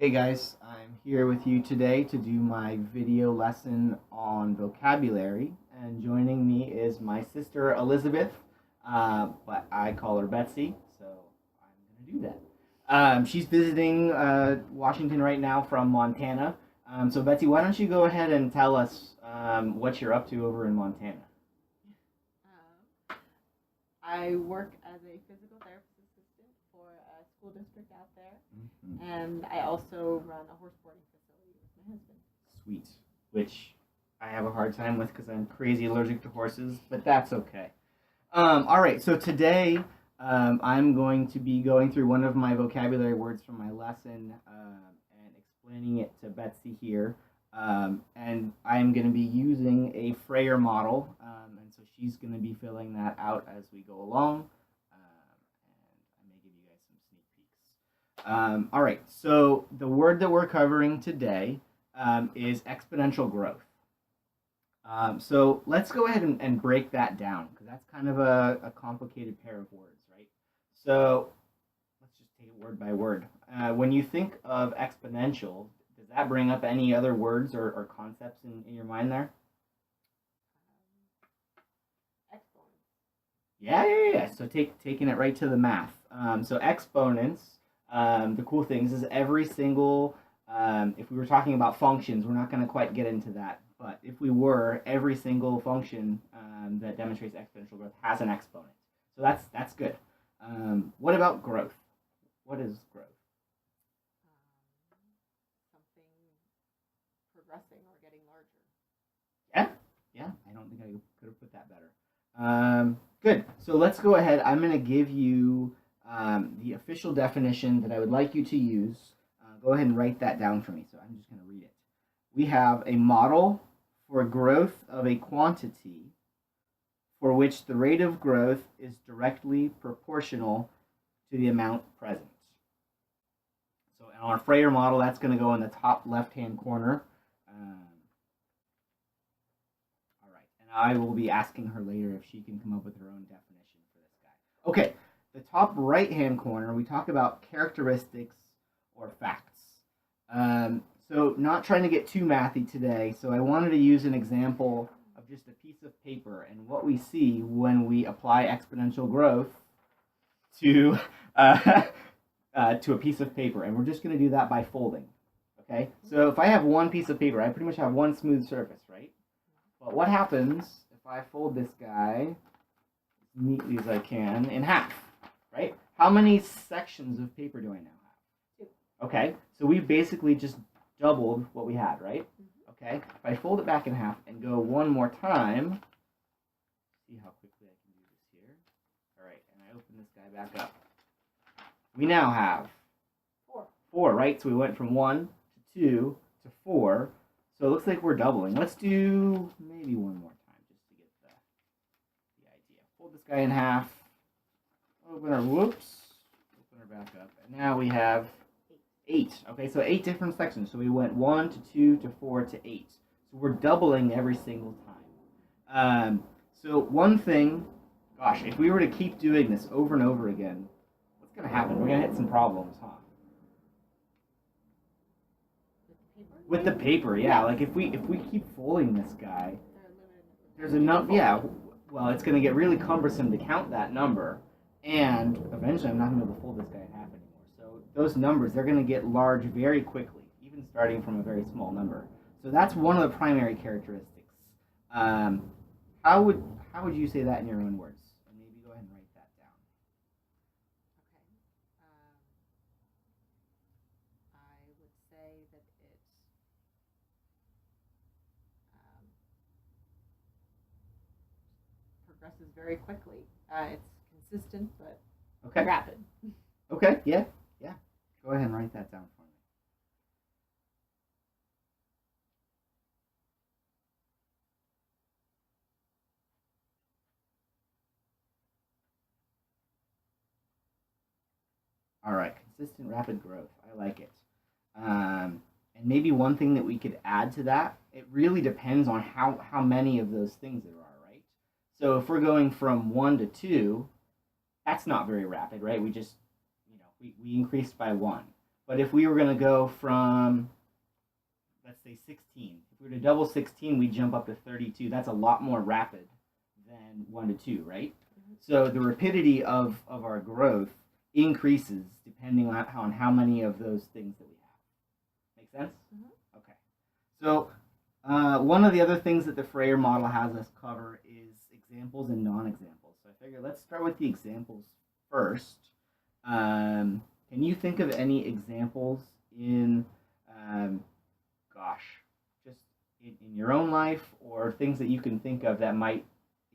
Hey guys, I'm here with you today to do my video lesson on vocabulary, and joining me is my sister Elizabeth, but I call her Betsy, so I'm going to do that. She's visiting Washington right now from Montana. So Betsy, why don't you go ahead and tell us what you're up to over in Montana? Um, I work as a physical therapist assistant for a school district out there, Mhm. and I also run a horse boarding facility with my husband. Sweet, which I have a hard time with because I'm crazy allergic to horses, but that's okay. All right, so today I'm going to be going through one of my vocabulary words from my lesson and explaining it to Betsy here. And I'm going to be using a Freyer model, and so she's going to be filling that out as we go along. And I may give you guys some sneak peeks. All right, so the word that we're covering today is exponential growth. So let's go ahead and break that down because that's kind of a complicated pair of words, right? So let's just take it word by word. When you think of exponential, does that bring up any other words or concepts in your mind there? Exponents. Yeah. So taking it right to the math. So exponents. The cool things is every single. If we were talking about functions, we're not going to quite get into that. But if we were, every single function that demonstrates exponential growth has an exponent. So that's good. What about growth? What is growth? Something progressing or getting larger. Yeah. I don't think I could have put that better. Good. So let's go ahead. I'm going to give you the official definition that I would like you to use. Go ahead and write that down for me. So I'm just going to read it. We have a model for growth of a quantity for which the rate of growth is directly proportional to the amount present. So in our Freyer model, that's going to go in the top left-hand corner. All right, and I will be asking her later if she can come up with her own definition for this guy. Okay, the top right-hand corner, we talk about characteristics or facts. So not trying to get too mathy today, so I wanted to use an example of just a piece of paper and what we see when we apply exponential growth to to a piece of paper, and we're just going to do that by folding. Okay, so if I have one piece of paper, I pretty much have one smooth surface, right? But what happens if I fold this guy as neatly as I can in half, right? How many sections of paper do I now have? Two. Okay, so we basically just doubled what we had, right? Mm-hmm. Okay, if I fold it back in half and go one more time, see how quickly I can do this here. All right, and I open this guy back up. We now have four, right? So we went from 1 to 2 to 4. So it looks like we're doubling. Let's do maybe one more time just to get the idea. Fold this guy in half. Open her, whoops. Open her back up. And now we have 8. Okay, so 8 different sections. So we went 1 to 2 to 4 to 8. So we're doubling every single time. So one thing, gosh, if we were to keep doing this over and over again, what's going to happen? We're going to hit some problems, huh? With the paper, yeah. Like if we keep folding this guy, there's enough. Yeah. Well, it's going to get really cumbersome to count that number, and eventually I'm not going to be able to fold this guy in half anymore. So those numbers, they're going to get large very quickly, even starting from a very small number. So that's one of the primary characteristics. Um, how would how would you say that in your own words? And maybe go ahead and write that down. Okay. I would say that it um, progresses very quickly. It's consistent but Okay. rapid. Okay. Yeah. Go ahead and write that down for me. All right, consistent rapid growth. I like it. And maybe one thing that we could add to that, it really depends on how many of those things there are, right? So if we're going from 1 to 2, that's not very rapid, right? We just, we increased by 1. But if we were going to go from, let's say 16, if we were to double 16, we jump up to 32. That's a lot more rapid than 1 to 2, right? Mhm. So the rapidity of our growth increases depending on how many of those things that we have. Make sense? Mhm. Okay. So one of the other things that the Freyer model has us cover is examples and non-examples. So I figure let's start with the examples first. Can you think of any examples in, just in your own life or things that you can think of that might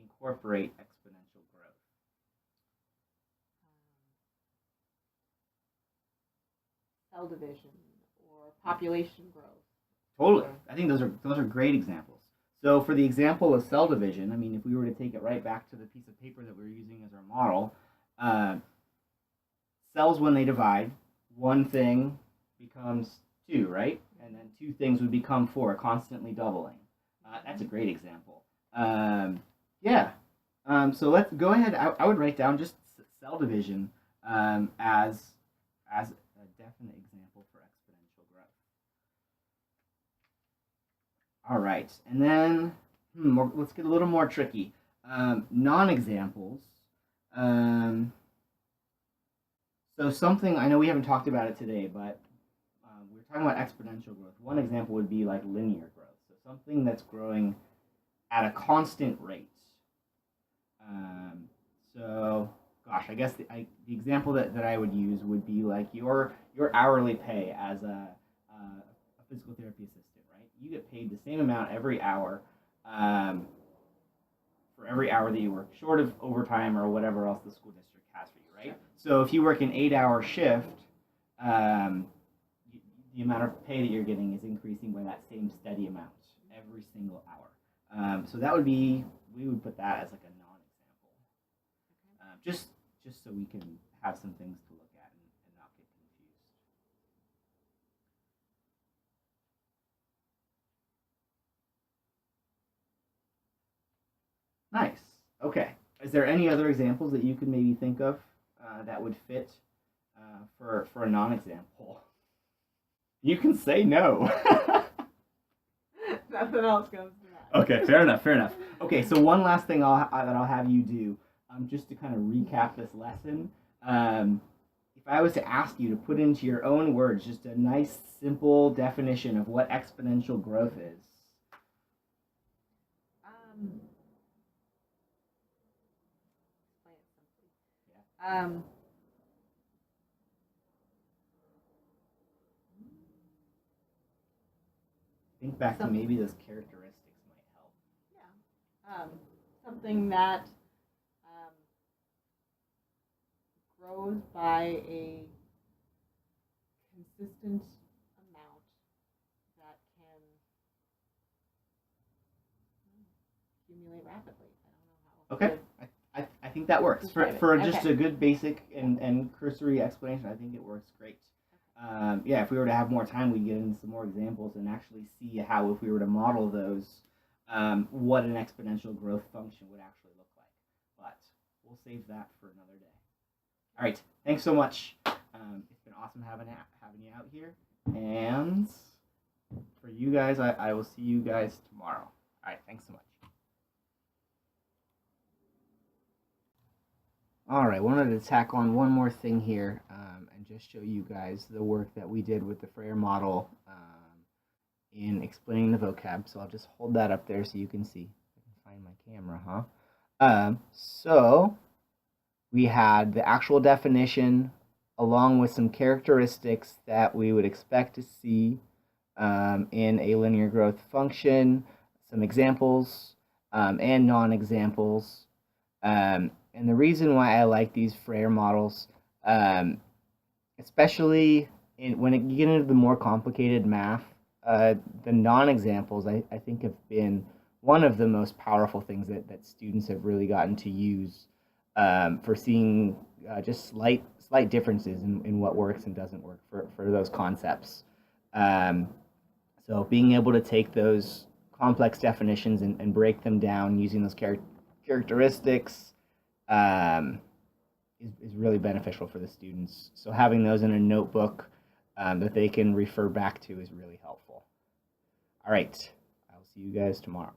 incorporate exponential growth? Cell division or population growth. Totally. I think those are great examples. So for the example of cell division, I mean, if we were to take it right back to the piece of paper that we were using as our model, cells when they divide, one thing becomes two, right? And then two things would become four, constantly doubling. That's a great example. Yeah. So let's go ahead. I would write down just cell division as a definite example for exponential growth. All right, and then let's get a little more tricky. Non-examples. So something, I know we haven't talked about it today, but we're talking about exponential growth. One example would be like linear growth. So something that's growing at a constant rate. So, gosh, I guess the example that I would use would be like your hourly pay as a physical therapy assistant, right? You get paid the same amount every hour for every hour that you work, short of overtime or whatever else the school district has for you, right? So if you work an 8-hour shift, the amount of pay that you're getting is increasing by that same steady amount every single hour. So that would be, we would put that as like a non-example, just so we can have some things to look at and not get confused. Nice. Okay. Is there any other examples that you could maybe think of that would fit for a non-example? You can say no. Nothing else comes to mind. Okay, fair enough. Okay, so one last thing that I'll have you do, just to kind of recap this lesson. If I was to ask you to put into your own words just a nice, simple definition of what exponential growth is. Explain it simply. Yeah. Think back to maybe those characteristics might help. Yeah. Something that grows by a consistent amount that can accumulate rapidly. I don't know how. Okay. I think that works for just a good basic and cursory explanation. I think it works great. Yeah, if we were to have more time, we'd get into some more examples and actually see how, if we were to model those, what an exponential growth function would actually look like. But we'll save that for another day. All right, thanks so much. It's been awesome having you out here. And for you guys, I will see you guys tomorrow. All right, thanks so much. All right, wanted to tack on one more thing here and just show you guys the work that we did with the Freyer model in explaining the vocab. So I'll just hold that up there so you can see. I can find my camera, huh? So we had the actual definition along with some characteristics that we would expect to see in a linear growth function, some examples and non-examples. And the reason why I like these Freyer models, especially when you get into the more complicated math, the non-examples I think have been one of the most powerful things that students have really gotten to use for seeing just slight differences in what works and doesn't work for those concepts. So being able to take those complex definitions and break them down using those characteristics is really beneficial for the students. So having those in a notebook that they can refer back to is really helpful. All right. I'll see you guys tomorrow.